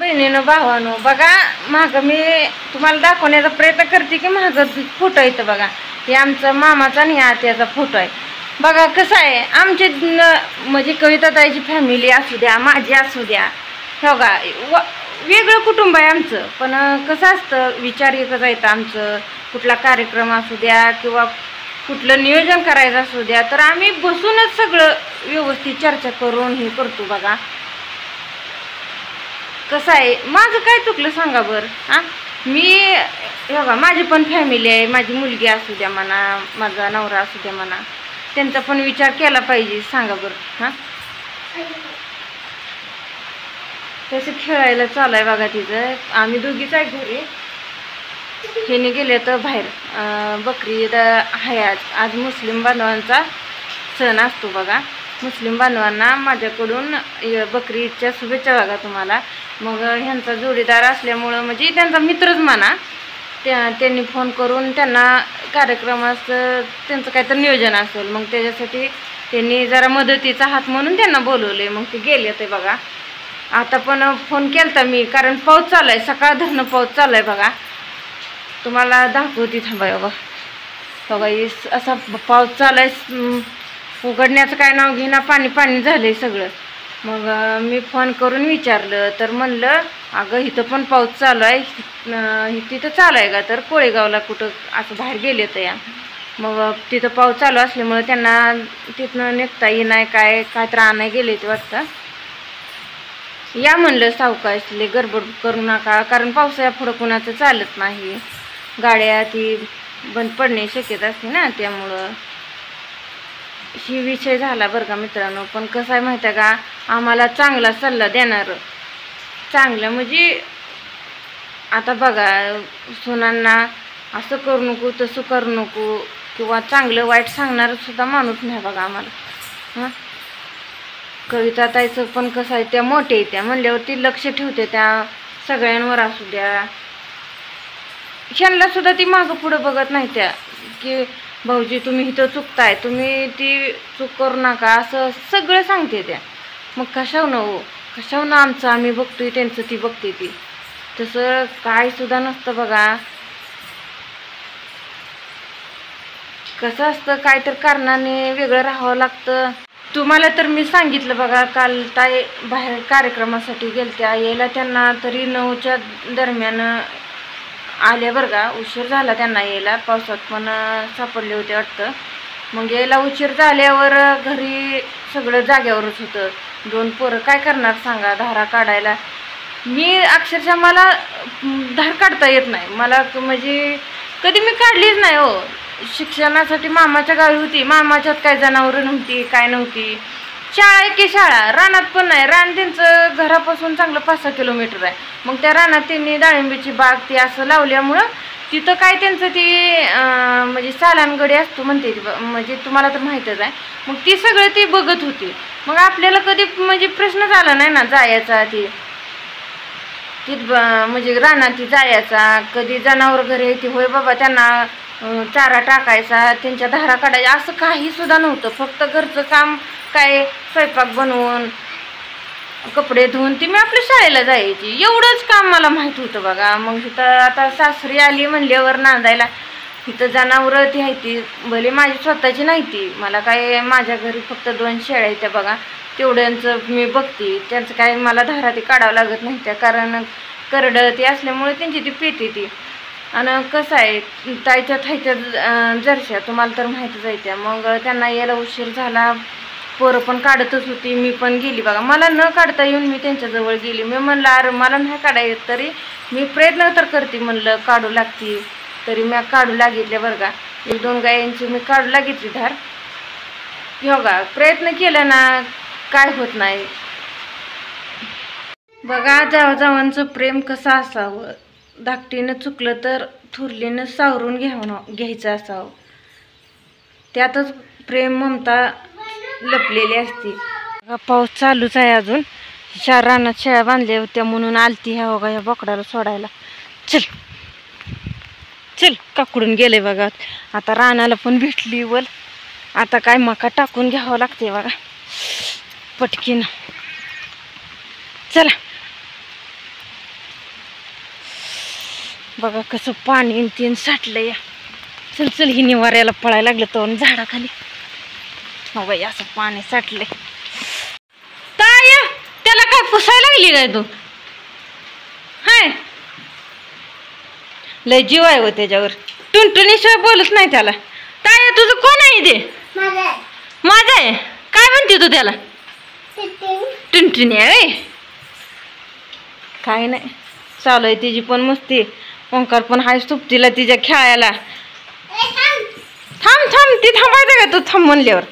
बहिणीनं भावानं बघा माग मी तुम्हाला दाखवण्याचा प्रयत्न करते की माग फोटो येतं बघा. हे आमचा मामाचा आणि आत्याचा फोटो आहे बघा. कसं आहे आमचे म्हणजे कविताताईची फॅमिली असू द्या, माझी असू द्या, हो का वेगळं कुटुंब आहे आमचं. पण कसं असतं विचार एकच आहेत आमचं. कुठला कार्यक्रम असू द्या किंवा कुठलं नियोजन करायचं असू द्या तर आम्ही बसूनच सगळं व्यवस्थित चर्चा करून हे करतो बघा. कसं आहे माझं काय चुकलं सांगा बरं. हां मी बघा माझी पण फॅमिली आहे. माझी मुलगी असू द्या म्हणा, माझा नवरा असू द्या म्हणा, त्यांचा पण विचार केला पाहिजे सांगा बरं. हां तसं खेळायला चालू आहे बघा तिचं. आम्ही दोघीच आहे घरी. हेने गेले तर बाहेर. बकरी ईद आहे आज मुस्लिम बांधवांचा सण असतो बघा. मुस्लिम बांधवांना माझ्याकडून बकरी ईदच्या शुभेच्छा बघा तुम्हाला. मग ह्यांचा जोडीदार असल्यामुळं म्हणजे त्यांचा मित्रच म्हणा, त्यांनी फोन करून त्यांना कार्यक्रमाचं त्यांचं काहीतरी नियोजन असेल मग त्याच्यासाठी त्यांनी जरा मदतीचा हात म्हणून त्यांना बोलवले. मग ते गेले ते बघा. आता पण फोन केलता मी कारण पाऊस चालू आहे, सकाळ धरणं पाऊस चालू आहे बघा. तुम्हाला दाखवते थांबा बघा. बघा असा पाऊस चालू आहे, उघडण्याचं काय नाव घेणं, पाणी पाणी झालंय सगळं. मग मी फोन करून विचारलं तर म्हणलं अगं इथं पण पाऊस चालू आहे. तिथं चालू आहे का तर कोळेगावला कुठं असं बाहेर गेले तर या. मग तिथं पाऊस चालू असल्यामुळं त्यांना तिथनं निघता येई नाही काय तर आणाय गेले ते वाटतं. या म्हणलं सावकाशले गडबड करू नका कारण पावसाळ्या पुढं कुणाचं चालत नाही. गाड्या ती बंद पडणे शक्यता असते ना, त्यामुळं ही विषय झाला बरं का मित्रांनो. पण कसं आहे माहिती आहे का आम्हाला चांगला सल्ला देणार, चांगलं म्हणजे आता बघा सुनांना असं करू नको तसं करू नको किंवा चांगलं वाईट सांगणारं सुद्धा माणूस नाही बघा आम्हाला. हां कविताताईचं पण कसं आहे त्या मोठे त्या म्हणल्यावरती लक्ष ठेवते त्या सगळ्यांवर असू द्या. ह्यांना सुद्धा ती मागं पुढं बघत नाही त्या की भाऊजी तुम्ही इथं चुकताय, तुम्ही ती चूक करू नका असं सगळं सांगते त्या. मग कशावनं हो कशावनं आमचं आम्ही बघतोय त्यांचं ती बघते ती. तसं काय सुद्धा नसतं बघा. कसं असतं काय तर कारणाने वेगळं राहावं लागतं. तुम्हाला तर मी सांगितलं बघा काल ताई बाहेर कार्यक्रमासाठी गेलत्या. यायला त्यांना तरी 9च्या दरम्यान आल्या बरं का. उशीर झाला त्यांना यायला, पावसात पण सापडले होते वाटतं. मग यायला उशीर झाल्यावर घरी सगळं जाग्यावरच होतं. 2 पोरं काय करणार सांगा धारा काढायला. मी अक्षरशः मला धार काढता येत नाही मला, म्हणजे कधी मी काढलीच नाही हो. शिक्षणासाठी मामाच्या गावी होती, मामाच्यात काय जनावरं नव्हती काय नव्हती. शाळा आहे की शाळा, रानात पण नाही. रान त्यांचं घरापासून चांगलं 5-6 किलोमीटर आहे. मग त्या रानात त्यांनी डाळिंबीची बाग ती असं लावल्यामुळं तिथं काय त्यांचं ती म्हणजे सालानगडी असतो म्हणते ती, म्हणजे तुम्हाला तर माहीतच आहे. मग ती सगळं ती बघत होती. मग आपल्याला कधी म्हणजे प्रश्न झाला नाही ना जायचा ती म्हणजे रानात जायचा. कधी जनावर घरी येते होय बाबा त्यांना चारा टाकायचा, त्यांच्या धारा काढायच्या असं काही सुद्धा नव्हतं. फक्त घरचं काम काय स्वयंपाक बनवून कपडे धुवून ती मी आपल्या शाळेला जायची एवढंच काम मला माहीत होतं बघा. मग इथं आता सासरी आली म्हणल्यावर नांदायला इथं जनावरं ती आहे ती भले माझी स्वतःची नाही ती. मला काय माझ्या घरी फक्त 2 शेळ्या आहेत त्या बघा, तेवढ्यांचं मी बघते. त्यांचं काय मला धारा ती काढावं लागत नाही त्या कारण करडं ती असल्यामुळे त्यांची ती पिते ती. आणि कसं आहे ताईच्या थायच्या जरशा तुम्हाला तर माहीतच आहे त्या. मग त्यांना यायला उशीर झाला, पोरं पण काढतच होती, मी पण गेली बघा. मला न काढता येऊन मी त्यांच्याजवळ गेली. मी म्हणलं अरे मला नाही काढायचं तरी मी प्रयत्न तर करते म्हणलं काढू लागते. तरी मी काढू लागितले बरं का. 1-2 गायांची मी काढू लागितली धार. बघा प्रयत्न केला ना काय होत नाही बघा. जावांचं प्रेम कसं असावं, धाकटीनं चुकलं तर थुरलीनं सावरून घ्यायचं असावं. त्यातच प्रेम ममता लपलेली असते. पाऊस चालूच आहे अजून. रानात शेळ्या बांधल्या होत्या म्हणून आलती ह्या बघा ह्या बोकडाला सोडायला. चल चल काकडून गेले बघा. आता रानाला पण भेटली वल. आता काय मका टाकून घ्यावं लागते बघा पटकीनं. चला बघा कसं पाणी आणि तीन साठलं या. चल चल ही निवाऱ्याला पळायला लागलं तर झाडाखाली. हो बाई असं पाणी साठले. ताय त्याला काय पुसायला लागली काय तू? हाय लय जीव आहे हो त्याच्यावर. टुनटुनीशिवाय बोलत नाही त्याला. ताय तुझं कोण आहे ते? माझा आहे. काय म्हणते तू त्याला? टुनटुनी आहे. काय नाही चालू आहे तिची पण मस्ती. ओंकार पण हाय सुट्टीला तिच्या खेळायला. थांब थांब ती थांबायचं का तू थांब म्हणल्यावर.